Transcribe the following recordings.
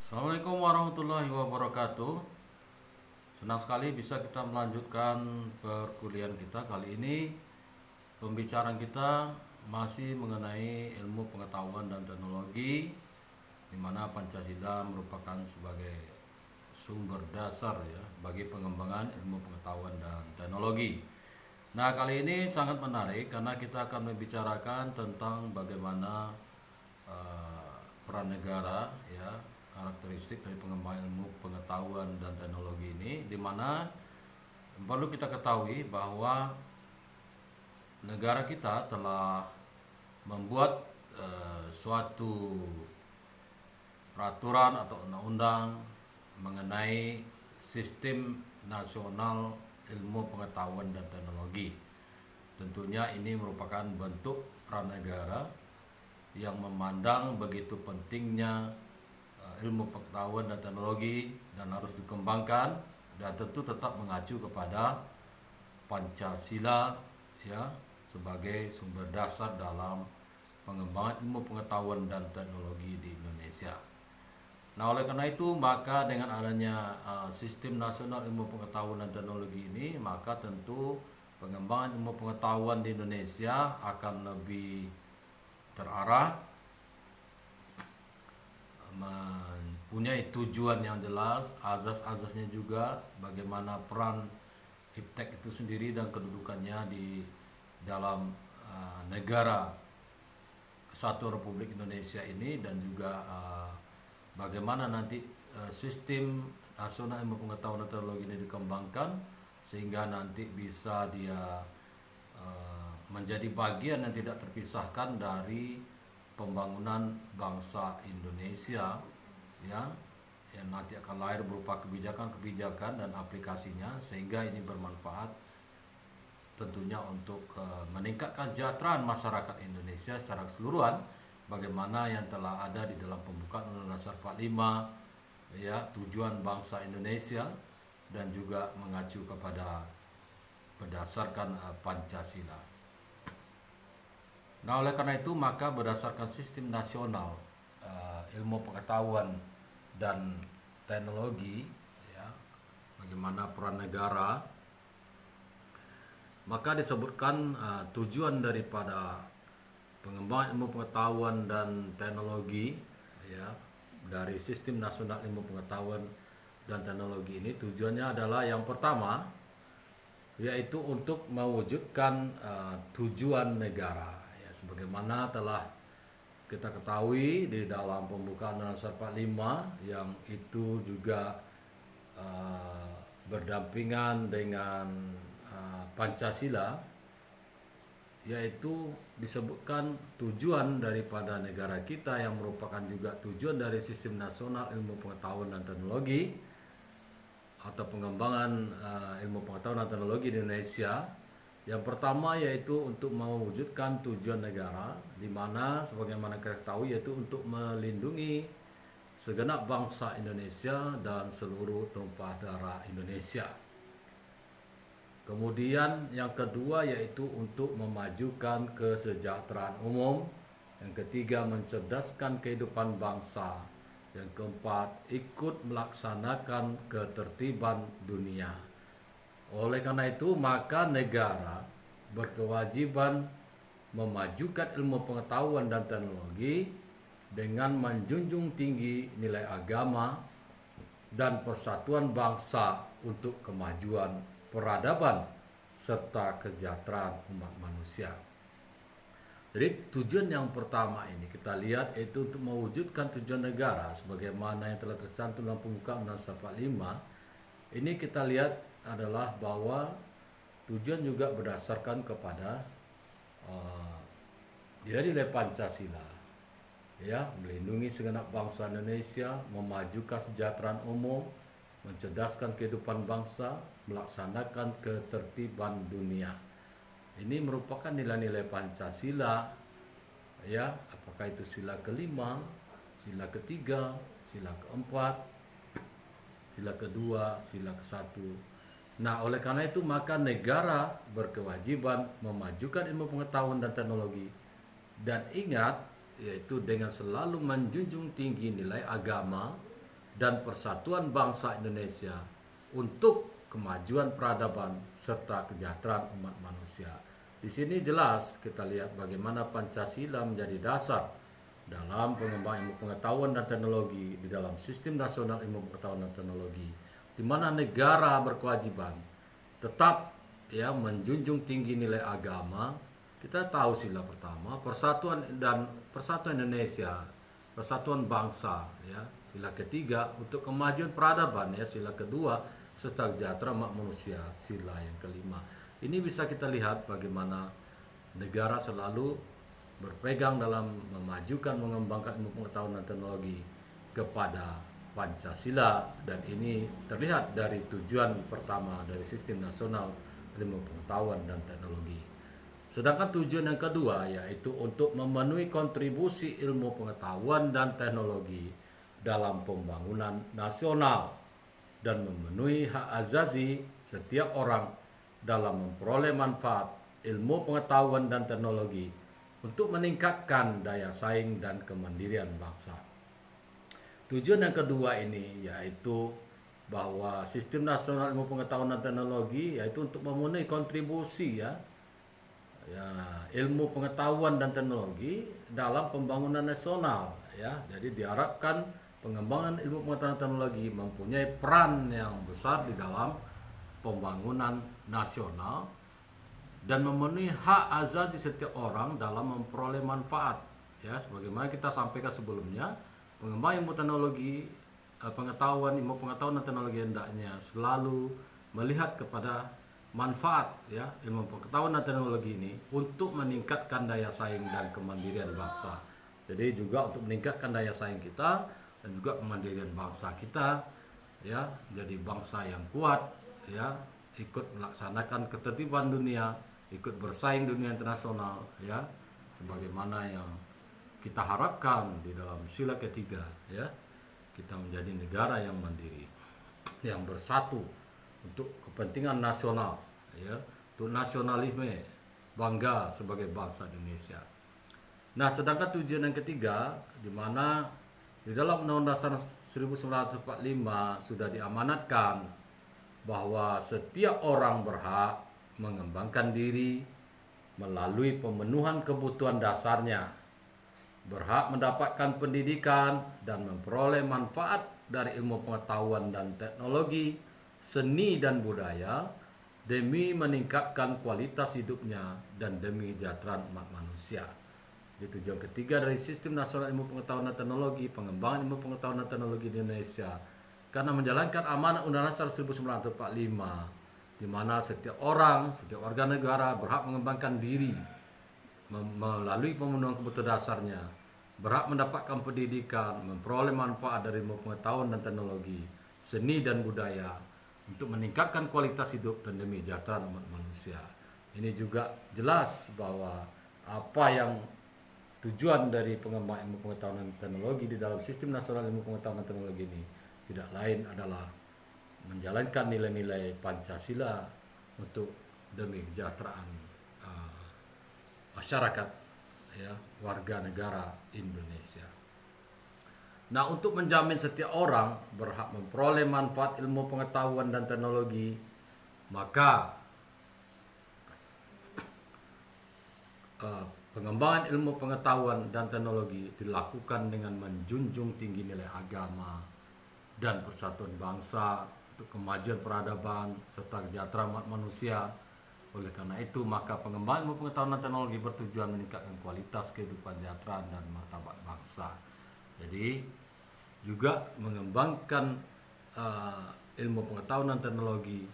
Assalamualaikum warahmatullahi wabarakatuh. Senang sekali bisa kita melanjutkan perkuliahan kita. Kali ini pembicaraan kita masih mengenai ilmu pengetahuan dan teknologi, di mana Pancasila merupakan sebagai sumber dasar ya bagi pengembangan ilmu pengetahuan dan teknologi. Nah, kali ini sangat menarik karena kita akan membicarakan tentang bagaimana peran negara ya, karakteristik dari pengembangan ilmu pengetahuan dan teknologi ini, di mana perlu kita ketahui bahwa negara kita telah membuat suatu peraturan atau undang-undang mengenai sistem nasional ilmu pengetahuan dan teknologi. Tentunya ini merupakan bentuk peran negara yang memandang begitu pentingnya ilmu pengetahuan dan teknologi dan harus dikembangkan, dan tentu tetap mengacu kepada Pancasila ya sebagai sumber dasar dalam pengembangan ilmu pengetahuan dan teknologi di Indonesia. Nah, oleh karena itu maka dengan adanya sistem nasional ilmu pengetahuan dan teknologi ini, maka tentu pengembangan ilmu pengetahuan di Indonesia akan lebih terarah, mempunyai tujuan yang jelas, azas-azasnya juga, bagaimana peran IPTEK itu sendiri dan kedudukannya di dalam negara Kesatuan Republik Indonesia ini, dan juga bagaimana nanti sistem nasional ilmu pengetahuan dan teknologi ini dikembangkan sehingga nanti bisa dia menjadi bagian yang tidak terpisahkan dari pembangunan bangsa Indonesia ya, yang nanti akan lahir berupa kebijakan-kebijakan dan aplikasinya, sehingga ini bermanfaat tentunya untuk meningkatkan kesejahteraan masyarakat Indonesia secara keseluruhan, bagaimana yang telah ada di dalam pembukaan Undang-Undang Dasar 45 ya, tujuan bangsa Indonesia, dan juga mengacu kepada berdasarkan Pancasila. Nah, oleh karena itu maka berdasarkan sistem nasional ilmu pengetahuan dan teknologi ya, bagaimana peran negara, maka disebutkan tujuan daripada pengembangan ilmu pengetahuan dan teknologi ya dari sistem nasional ilmu pengetahuan dan teknologi ini, tujuannya adalah yang pertama yaitu untuk mewujudkan tujuan negara ya, sebagaimana telah kita ketahui di dalam pembukaan Undang-Undang 45 yang itu juga berdampingan dengan Pancasila, yaitu disebutkan tujuan daripada negara kita yang merupakan juga tujuan dari sistem nasional ilmu pengetahuan dan teknologi atau pengembangan ilmu pengetahuan dan teknologi di Indonesia. Yang pertama yaitu untuk mewujudkan tujuan negara, di mana sebagaimana kita tahu yaitu untuk melindungi segenap bangsa Indonesia dan seluruh tumpah darah Indonesia. Kemudian yang kedua yaitu untuk memajukan kesejahteraan umum. Yang ketiga mencerdaskan kehidupan bangsa. Yang keempat ikut melaksanakan ketertiban dunia. Oleh karena itu maka negara berkewajiban memajukan ilmu pengetahuan dan teknologi dengan menjunjung tinggi nilai agama dan persatuan bangsa untuk kemajuan peradaban serta kesejahteraan umat manusia. Jadi tujuan yang pertama ini kita lihat yaitu untuk mewujudkan tujuan negara sebagaimana yang telah tercantum dalam pembukaan Undang-Undang 45. Ini kita lihat adalah bahwa tujuan juga berdasarkan kepada nilai Pancasila ya, melindungi segenap bangsa Indonesia, memajukan kesejahteraan umum, mencerdaskan kehidupan bangsa, melaksanakan ketertiban dunia. Ini merupakan nilai-nilai Pancasila ya, apakah itu sila kelima, sila ketiga, sila keempat, sila kedua, sila ke-1. Nah, oleh karena itu maka negara berkewajiban memajukan ilmu pengetahuan dan teknologi, dan ingat yaitu dengan selalu menjunjung tinggi nilai agama dan persatuan bangsa Indonesia untuk kemajuan peradaban serta kesejahteraan umat manusia. Di sini jelas kita lihat bagaimana Pancasila menjadi dasar dalam pengembangan ilmu pengetahuan dan teknologi di dalam sistem nasional ilmu pengetahuan dan teknologi, di mana negara berkewajiban tetap menjunjung tinggi nilai agama. Kita tahu sila pertama persatuan Indonesia, persatuan bangsa, sila ketiga untuk kemajuan peradaban, sila kedua serta kesejahteraan umat manusia, sila yang kelima. Ini bisa kita lihat bagaimana negara selalu berpegang dalam memajukan, mengembangkan ilmu pengetahuan dan teknologi kepada Pancasila, dan ini terlihat dari tujuan pertama dari sistem nasional ilmu pengetahuan dan teknologi. Sedangkan tujuan yang kedua yaitu untuk memenuhi kontribusi ilmu pengetahuan dan teknologi dalam pembangunan nasional dan memenuhi hak asasi setiap orang dalam memperoleh manfaat ilmu pengetahuan dan teknologi untuk meningkatkan daya saing dan kemandirian bangsa. Tujuan yang kedua ini yaitu bahwa sistem nasional ilmu pengetahuan dan teknologi yaitu untuk memenuhi kontribusi ilmu pengetahuan dan teknologi dalam pembangunan nasional. Jadi diharapkan pengembangan ilmu pengetahuan dan teknologi mempunyai peran yang besar di dalam pembangunan nasional dan memenuhi hak asasi setiap orang dalam memperoleh manfaat. Sebagaimana kita sampaikan sebelumnya, pengembangan ilmu teknologi, ilmu pengetahuan dan teknologi hendaknya selalu melihat kepada manfaat ilmu pengetahuan dan teknologi ini untuk meningkatkan daya saing dan kemandirian bangsa. Jadi juga untuk meningkatkan daya saing kita dan juga kemandirian bangsa kita, jadi bangsa yang kuat, ikut melaksanakan ketertiban dunia, ikut bersaing dunia internasional, sebagaimana yang kita harapkan di dalam sila ketiga, kita menjadi negara yang mandiri, yang bersatu untuk kepentingan nasional, untuk nasionalisme, bangga sebagai bangsa Indonesia. Nah, sedangkan tujuan yang ketiga, di mana di dalam Undang-Undang Dasar 1945 sudah diamanatkan bahwa setiap orang berhak mengembangkan diri melalui pemenuhan kebutuhan dasarnya, berhak mendapatkan pendidikan dan memperoleh manfaat dari ilmu pengetahuan dan teknologi, seni dan budaya demi meningkatkan kualitas hidupnya dan demi kesejahteraan umat manusia. Itu tujuan ketiga dari Sistem Nasional Ilmu Pengetahuan dan Teknologi, pengembangan ilmu pengetahuan dan teknologi di Indonesia, karena menjalankan amanat Undang-Undang Dasar 1945, di mana setiap orang, setiap warga negara berhak mengembangkan diri melalui pemenuhan kebutuhan dasarnya, berhak mendapatkan pendidikan, memperoleh manfaat dari ilmu pengetahuan dan teknologi, seni dan budaya untuk meningkatkan kualitas hidup dan demi kesejahteraan umat manusia. Ini juga jelas bahwa apa yang tujuan dari pengembangan ilmu pengetahuan dan teknologi di dalam Sistem Nasional Ilmu Pengetahuan dan Teknologi ini tidak lain adalah menjalankan nilai-nilai Pancasila untuk demi kesejahteraan masyarakat, warga negara Indonesia. Nah, untuk menjamin setiap orang berhak memperoleh manfaat ilmu pengetahuan dan teknologi, maka pengembangan ilmu pengetahuan dan teknologi dilakukan dengan menjunjung tinggi nilai agama dan persatuan bangsa untuk kemajuan peradaban serta kesejahteraan umat manusia. Oleh karena itu, maka pengembangan ilmu pengetahuan dan teknologi bertujuan meningkatkan kualitas kehidupan kesejahteraan dan martabat bangsa. Jadi, juga mengembangkan ilmu pengetahuan dan teknologi,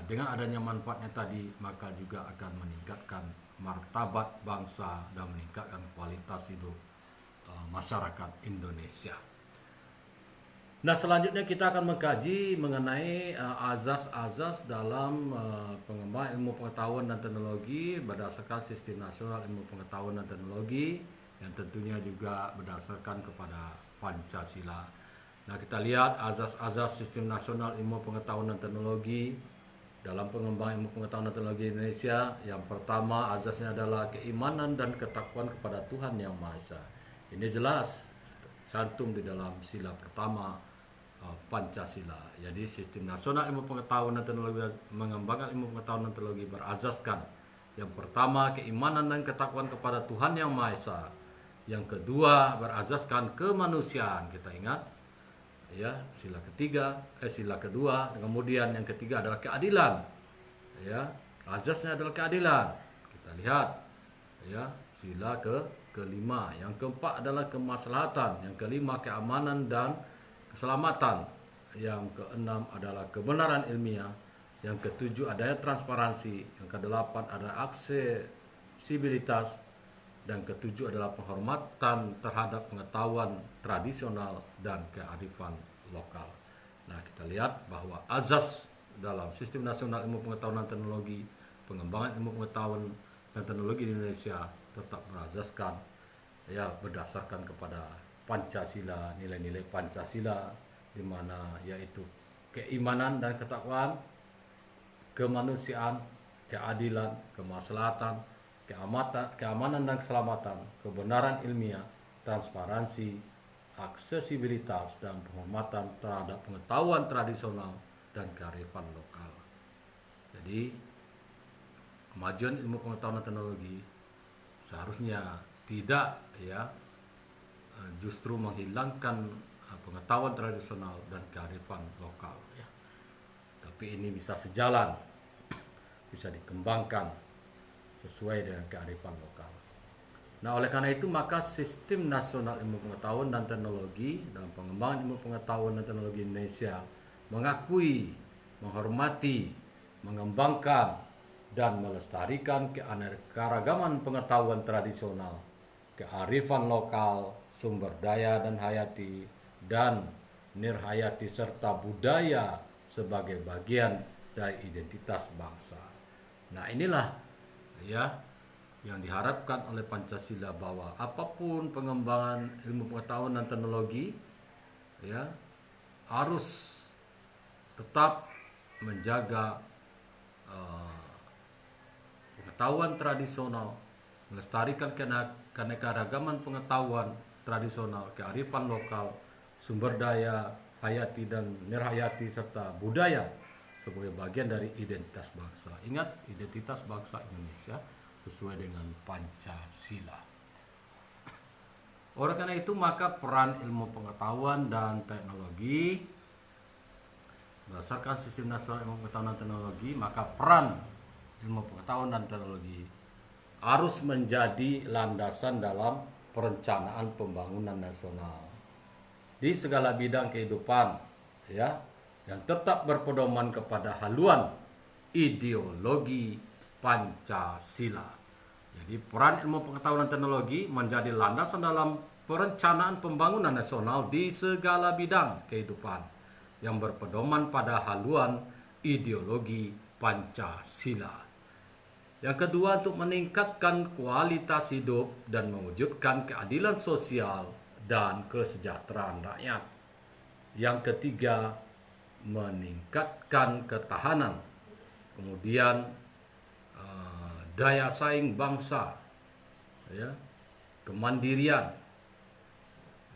dengan adanya manfaatnya tadi, maka juga akan meningkatkan martabat bangsa dan meningkatkan kualitas hidup masyarakat Indonesia. Nah, selanjutnya kita akan mengkaji mengenai azas-azas dalam pengembangan ilmu pengetahuan dan teknologi berdasarkan Sistem Nasional Ilmu Pengetahuan dan Teknologi yang tentunya juga berdasarkan kepada Pancasila. Nah, kita lihat azas-azas Sistem Nasional Ilmu Pengetahuan dan Teknologi dalam pengembangan ilmu pengetahuan dan teknologi Indonesia. Yang pertama, azasnya adalah keimanan dan ketakwaan kepada Tuhan Yang Maha Esa. Ini jelas tercantum di dalam sila pertama Pancasila. Jadi sistem nasional ilmu pengetahuan dan teknologi mengembangkan ilmu pengetahuan dan teknologi berasaskan yang pertama keimanan dan ketakwaan kepada Tuhan Yang Maha Esa. Yang kedua berasaskan kemanusiaan. Kita ingat ya, sila kedua, kemudian yang ketiga adalah keadilan. Ya, asasnya adalah keadilan. Kita lihat ya, sila kelima. Yang keempat adalah kemaslahatan, yang kelima keamanan dan keselamatan, yang keenam adalah kebenaran ilmiah, yang ketujuh adanya transparansi, yang kedelapan ada aksesibilitas, dan ketujuh adalah penghormatan terhadap pengetahuan tradisional dan kearifan lokal. Nah, kita lihat bahwa azas dalam sistem nasional ilmu pengetahuan dan teknologi, pengembangan ilmu pengetahuan dan teknologi di Indonesia tetap berasaskan ya berdasarkan kepada Pancasila, nilai-nilai Pancasila, di mana yaitu keimanan dan ketakwaan, kemanusiaan, keadilan, kemaslahatan, keamanan dan keselamatan, kebenaran ilmiah, transparansi, aksesibilitas, dan penghormatan terhadap pengetahuan tradisional dan kearifan lokal. Jadi kemajuan ilmu pengetahuan dan teknologi seharusnya tidak ya justru menghilangkan pengetahuan tradisional dan kearifan lokal ya. Tapi ini bisa sejalan, bisa dikembangkan sesuai dengan kearifan lokal. Nah, oleh karena itu maka sistem nasional ilmu pengetahuan dan teknologi dalam pengembangan ilmu pengetahuan dan teknologi Indonesia mengakui, menghormati, mengembangkan dan melestarikan keanekaragaman pengetahuan tradisional, kearifan lokal, sumber daya dan hayati, dan nirhayati serta budaya sebagai bagian dari identitas bangsa. Nah, inilah ya yang diharapkan oleh Pancasila, bahwa apapun pengembangan ilmu pengetahuan dan teknologi ya harus tetap menjaga pengetahuan tradisional, melestarikan keanekaragaman pengetahuan tradisional, kearifan lokal, sumber daya hayati dan nirhayati serta budaya sebagai bagian dari identitas bangsa. Ingat, identitas bangsa Indonesia sesuai dengan Pancasila. Oleh karena itu maka peran ilmu pengetahuan dan teknologi berdasarkan sistem nasional ilmu pengetahuan dan teknologi, maka peran ilmu pengetahuan dan teknologi harus menjadi landasan dalam perencanaan pembangunan nasional di segala bidang kehidupan ya, yang tetap berpedoman kepada haluan ideologi Pancasila. Jadi peran ilmu pengetahuan dan teknologi menjadi landasan dalam perencanaan pembangunan nasional di segala bidang kehidupan yang berpedoman pada haluan ideologi Pancasila. Yang kedua, untuk meningkatkan kualitas hidup dan mewujudkan keadilan sosial dan kesejahteraan rakyat. Yang ketiga, meningkatkan ketahanan, kemudian daya saing bangsa, ya, kemandirian.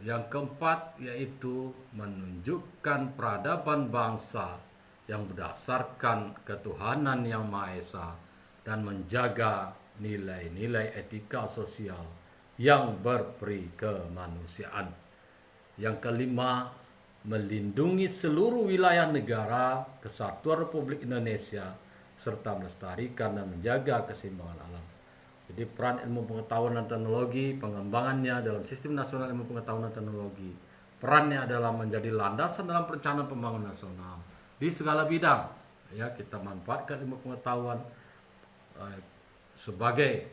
Yang keempat yaitu menunjukkan peradaban bangsa yang berdasarkan ketuhanan Yang Maha Esa dan menjaga nilai-nilai etika sosial yang berperi kemanusiaan. Yang kelima, melindungi seluruh wilayah negara Kesatuan Republik Indonesia serta melestarikan dan menjaga keseimbangan alam. Jadi peran ilmu pengetahuan dan teknologi, pengembangannya dalam sistem nasional ilmu pengetahuan dan teknologi, perannya adalah menjadi landasan dalam perencanaan pembangunan nasional di segala bidang. Ya, kita manfaatkan ilmu pengetahuan sebagai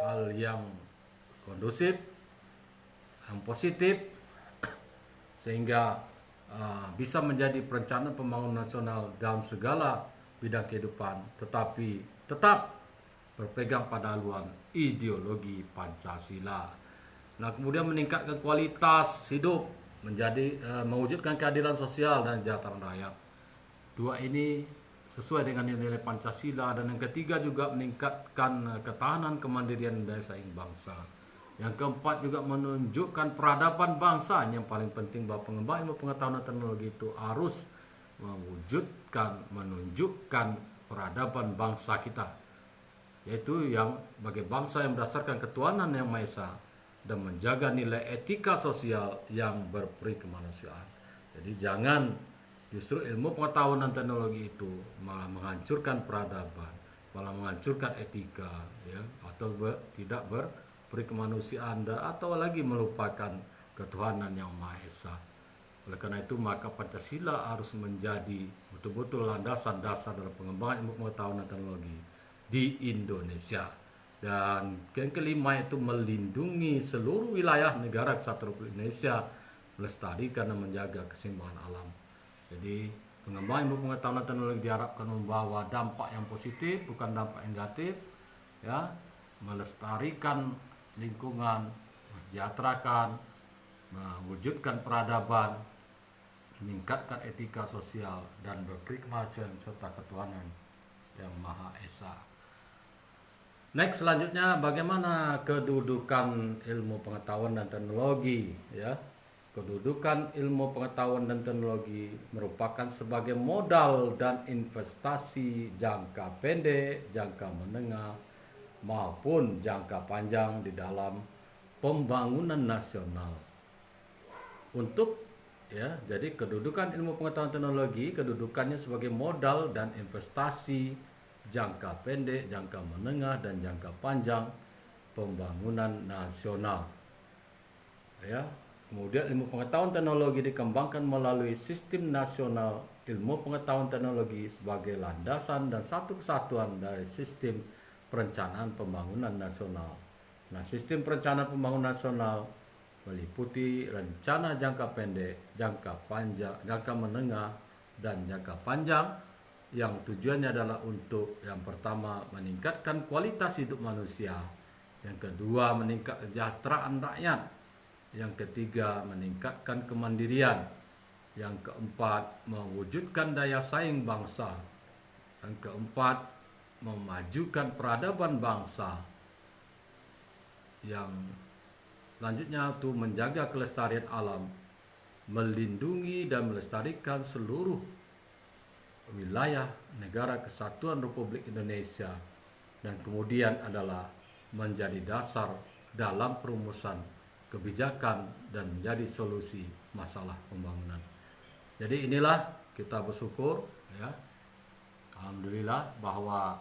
hal yang kondusif, yang positif, sehingga bisa menjadi perencanaan pembangunan nasional dalam segala bidang kehidupan, tetapi tetap berpegang pada haluan ideologi Pancasila. Nah, kemudian meningkatkan kualitas hidup, menjadi mewujudkan keadilan sosial dan kesejahteraan rakyat. Dua ini sesuai dengan nilai Pancasila. Dan yang ketiga juga meningkatkan ketahanan, kemandirian, dan daya saing bangsa. Yang keempat juga menunjukkan peradaban bangsa. Yang paling penting bahwa pengembangan ilmu pengetahuan dan teknologi itu harus menunjukkan peradaban bangsa kita, yaitu yang bagi bangsa yang berdasarkan ketuhanan yang Maha Esa dan menjaga nilai etika sosial yang berperi kemanusiaan. Jadi jangan justru ilmu pengetahuan dan teknologi itu malah menghancurkan peradaban, malah menghancurkan etika, ya, atau tidak berperi kemanusiaan, dan atau lagi melupakan ketuhanan yang Maha Esa. Oleh karena itu maka Pancasila harus menjadi betul-betul landasan dasar dalam pengembangan ilmu pengetahuan dan teknologi di Indonesia. Dan yang kelima itu melindungi seluruh wilayah negara kesatuan Republik Indonesia, melestarikan dan menjaga keseimbangan alam. Jadi pengembangan ilmu pengetahuan dan teknologi diharapkan membawa dampak yang positif, bukan dampak negatif, ya, melestarikan lingkungan, mensejahterakan, mewujudkan peradaban, meningkatkan etika sosial dan berperi kemanusiaan serta ketuhanan yang Maha Esa. Next, selanjutnya bagaimana kedudukan ilmu pengetahuan dan teknologi, ya. Kedudukan ilmu pengetahuan dan teknologi merupakan sebagai modal dan investasi jangka pendek, jangka menengah maupun jangka panjang di dalam pembangunan nasional. Jadi kedudukan ilmu pengetahuan teknologi, kedudukannya sebagai modal dan investasi jangka pendek, jangka menengah, dan jangka panjang pembangunan nasional. Ya, kemudian ilmu pengetahuan teknologi dikembangkan melalui sistem nasional ilmu pengetahuan teknologi sebagai landasan dan satu kesatuan dari sistem perencanaan pembangunan nasional. Nah, sistem perencanaan pembangunan nasional meliputi rencana jangka pendek, jangka panjang, jangka menengah, dan jangka panjang yang tujuannya adalah untuk yang pertama meningkatkan kualitas hidup manusia, yang kedua meningkatkan kesejahteraan rakyat, yang ketiga meningkatkan kemandirian, yang keempat mewujudkan daya saing bangsa, yang keempat memajukan peradaban bangsa, yang selanjutnya itu menjaga kelestarian alam, melindungi dan melestarikan seluruh wilayah negara kesatuan Republik Indonesia, dan kemudian adalah menjadi dasar dalam perumusan kebijakan dan menjadi solusi masalah pembangunan. Jadi inilah kita bersyukur, ya, alhamdulillah bahwa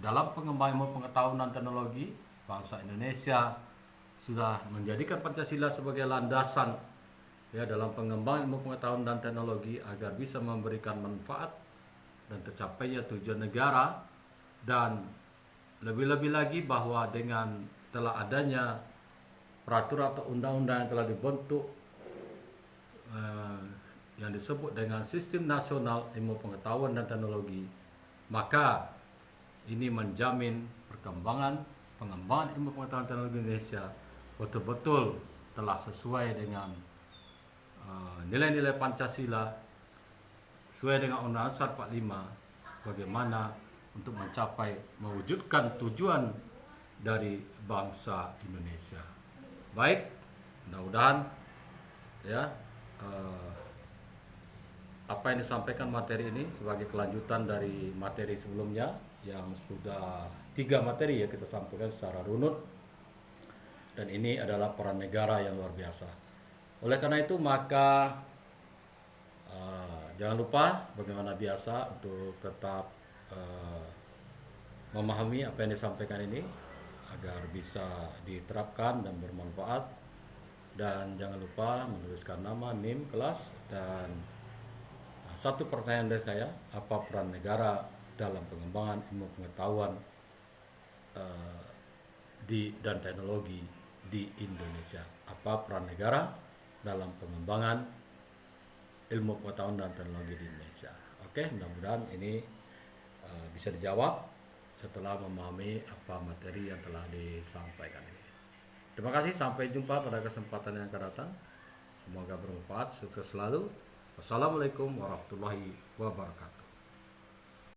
dalam pengembangan ilmu pengetahuan dan teknologi bangsa Indonesia sudah menjadikan Pancasila sebagai landasan, ya, dalam pengembangan ilmu pengetahuan dan teknologi agar bisa memberikan manfaat dan tercapainya tujuan negara, dan lebih-lebih lagi bahwa dengan telah adanya peraturan atau undang-undang yang telah dibentuk yang disebut dengan Sistem Nasional Ilmu Pengetahuan dan Teknologi, maka ini menjamin pengembangan ilmu pengetahuan teknologi Indonesia betul-betul telah sesuai dengan nilai-nilai Pancasila, sesuai dengan Undang-Undang 45, bagaimana untuk mencapai mewujudkan tujuan dari bangsa Indonesia. Baik, mudah-mudahan, ya, apa yang disampaikan materi ini sebagai kelanjutan dari materi sebelumnya yang sudah 3 materi, ya, kita sampaikan secara runut, dan ini adalah peran negara yang luar biasa. Oleh karena itu maka jangan lupa bagaimana biasa untuk tetap memahami apa yang disampaikan ini agar bisa diterapkan dan bermanfaat, dan jangan lupa menuliskan nama, NIM, kelas, dan satu pertanyaan dari saya, apa peran negara dalam pengembangan ilmu pengetahuan dan teknologi di Indonesia? Apa peran negara dalam pengembangan ilmu pengetahuan dan teknologi di Indonesia? Oke, mudah-mudahan ini bisa dijawab setelah memahami apa materi yang telah disampaikan ini. Terima kasih, sampai jumpa pada kesempatan yang akan datang. Semoga bermanfaat, sukses selalu. Wassalamualaikum warahmatullahi wabarakatuh.